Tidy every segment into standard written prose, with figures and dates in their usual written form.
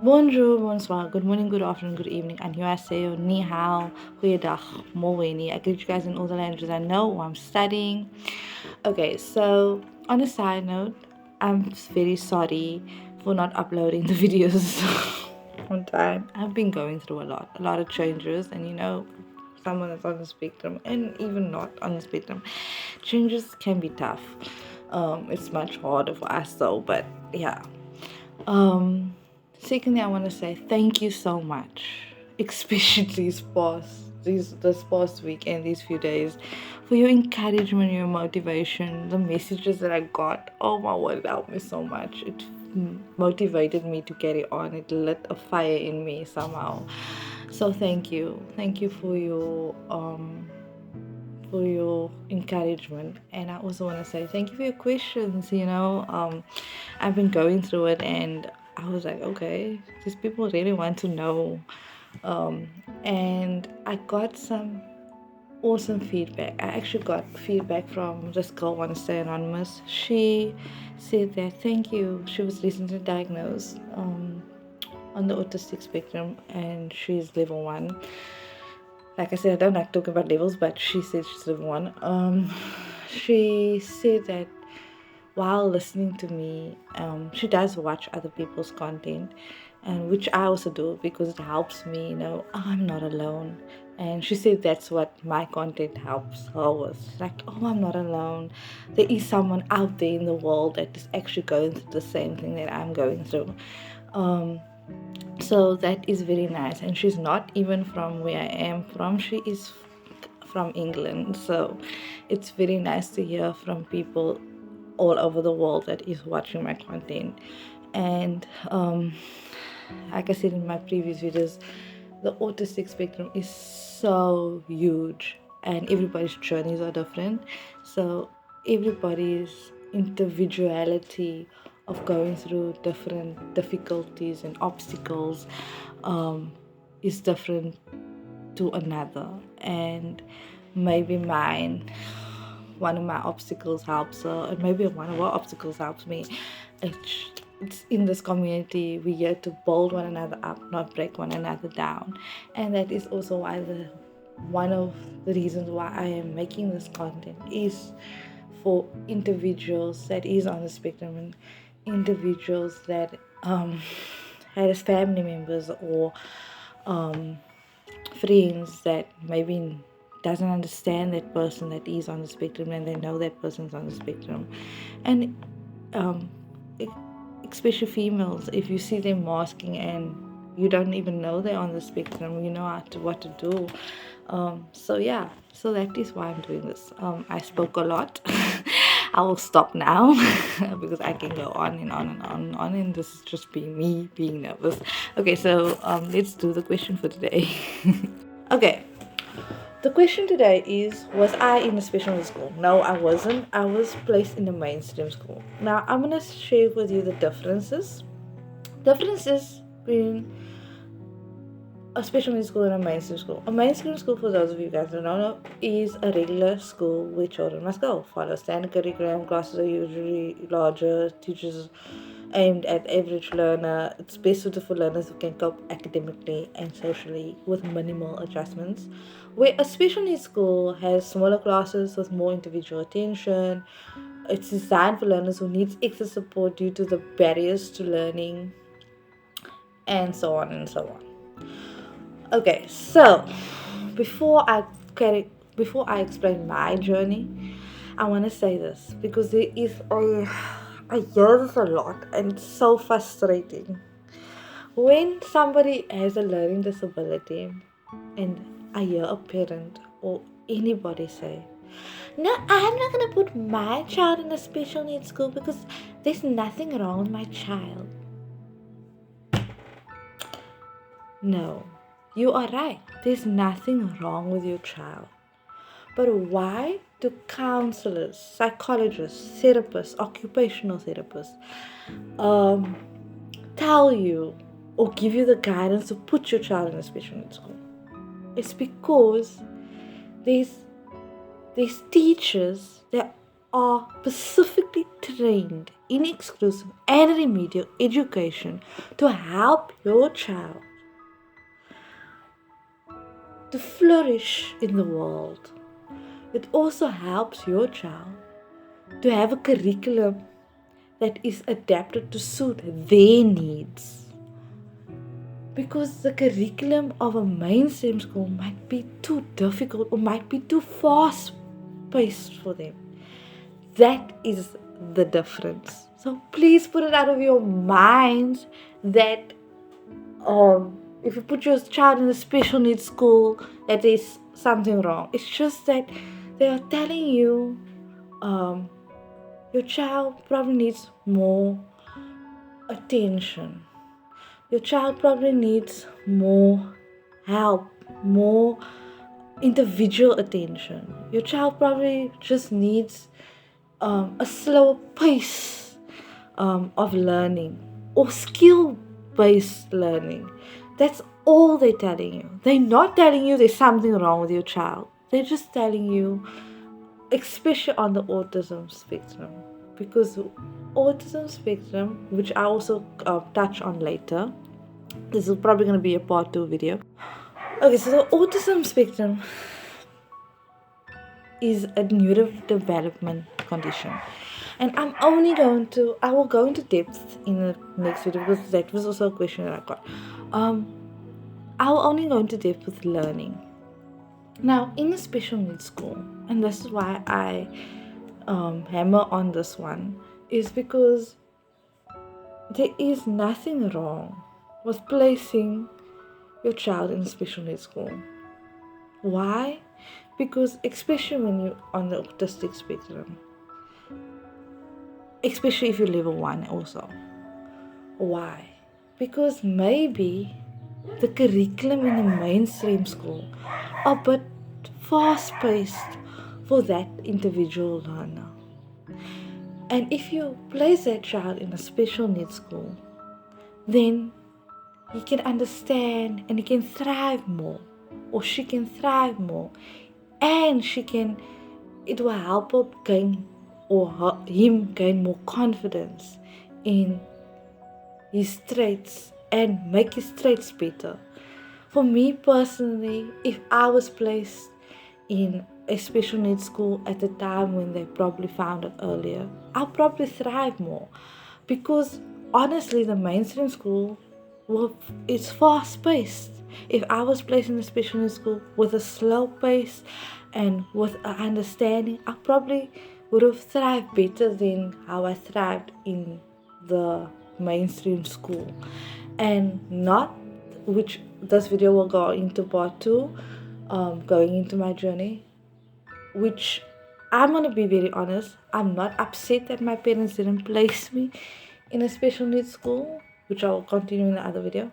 Bonjour, bonsoir, good morning, good afternoon, good evening, annyeonghaseyo, ni hao, goeiedag, moweni. I greet you guys in all the languages I know or I'm studying. Okay, so on a side note, I'm very sorry for not uploading the videos on time. I've been going through a lot of changes, and someone that's on the spectrum and even not on the spectrum, changes can be tough. It's much harder for us though, but yeah. Secondly, I want to say thank you so much, especially this past week and these few days, for your encouragement, your motivation, the messages that I got. Oh my word, it helped me so much. It motivated me to carry on. It lit a fire in me somehow. So thank you for your encouragement. And I also want to say thank you for your questions. I've been going through it, and I was like, okay, these people really want to know. And I got some awesome feedback. I actually got feedback from this girl, want to stay anonymous. She said that thank you. She was recently diagnosed on the autistic spectrum, and she's level 1. Like I said, I don't like talking about levels, but she said she's level 1. She said that while listening to me, she does watch other people's content, and which I also do because it helps me know, oh, I'm not alone. And she said that's what my content helps her with. Like, oh, I'm not alone. There is someone out there in the world that is actually going through the same thing that I'm going through. So that is very nice. And she's not even from where I am from. She is from England. So it's very nice to hear from people all over the world that is watching my content. And like I said in my previous videos, the autistic spectrum is so huge and everybody's journeys are different. So everybody's individuality of going through different difficulties and obstacles is different to another. And maybe one of my obstacles helps her, and maybe one of her obstacles helps me. It's in this community, we're here to build one another up, not break one another down. And that is also why one of the reasons why I am making this content is for individuals that is on the spectrum, and individuals that has family members or friends that maybe doesn't understand that person that is on the spectrum, and they know that person's on the spectrum. And especially females, if you see them masking and you don't even know they're on the spectrum, you know what to do. So that is why I'm doing this. I spoke a lot. I will stop now because I can go on and on and on and on, and this is just me being nervous. Okay, so let's do the question for today. Okay, the question today is, was I in a special needs school? No, I wasn't. I was placed in a mainstream school. Now, I'm going to share with you the differences. Differences between a special needs school and a mainstream school. A mainstream school, for those of you guys who don't know, is a regular school where children must go. Follow standard curriculum, classes are usually larger, teachers aimed at average learner. It's best suited for learners who can cope academically and socially with minimal adjustments. Where a special needs school has smaller classes with more individual attention. It's designed for learners who need extra support due to the barriers to learning, and so on and so on. Okay, so before I explain my journey, I want to say this because there is I hear this a lot, and it's so frustrating when somebody has a learning disability and I hear a parent or anybody say, no, I'm not going to put my child in a special needs school because there's nothing wrong with my child. No, you are right. There's nothing wrong with your child. But why do counselors, psychologists, therapists, occupational therapists tell you or give you the guidance to put your child in a special needs school? It's because these teachers that are specifically trained in exclusive and remedial education to help your child to flourish in the world. It also helps your child to have a curriculum that is adapted to suit their needs. Because the curriculum of a mainstream school might be too difficult or might be too fast paced for them. That is the difference. So please put it out of your minds that if you put your child in a special needs school, that is something wrong. It's just that they are telling you your child probably needs more attention. Your child probably needs more help, more individual attention. Your child probably just needs a slower pace of learning or skill-based learning. That's all they're telling you. They're not telling you there's something wrong with your child. They're just telling you, especially on the autism spectrum, because autism spectrum, which I also touch on later, this is probably going to be a part 2 video. Okay, so the autism spectrum is a neurodevelopment condition, and I will go into depth in the next video because that was also a question that I got. I will only go into depth with learning. Now, in a special needs school, and this is why I hammer on this one, is because there is nothing wrong with placing your child in a special needs school. Why? Because especially when you're on the autistic spectrum, especially if you're level 1 also. Why? Because maybe the curriculum in the mainstream school are a bit fast-paced for that individual learner. And if you place that child in a special needs school, then he can understand and he can thrive more, or she can thrive more, and it will help her gain him gain more confidence in his traits and make his traits better. For me personally, if I was placed in a special needs school at the time when they probably found it earlier, I'll probably thrive more, because honestly the mainstream school, well, it's fast paced. If I was placed in a special needs school with a slow pace and with an understanding, I probably would have thrived better than how I thrived in the mainstream school. And not, which this video will go into part 2, going into my journey, which I'm going to be very honest, I'm not upset that my parents didn't place me in a special needs school, which I will continue in the other video.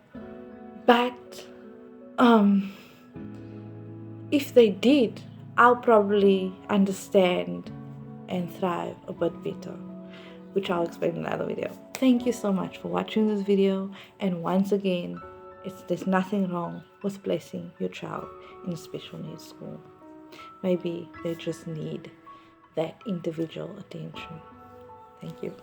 But if they did, I'll probably understand and thrive a bit better, which I'll explain in another video. Thank you so much for watching this video, and once again, there's nothing wrong with placing your child in a special needs school. Maybe they just need that individual attention. Thank you.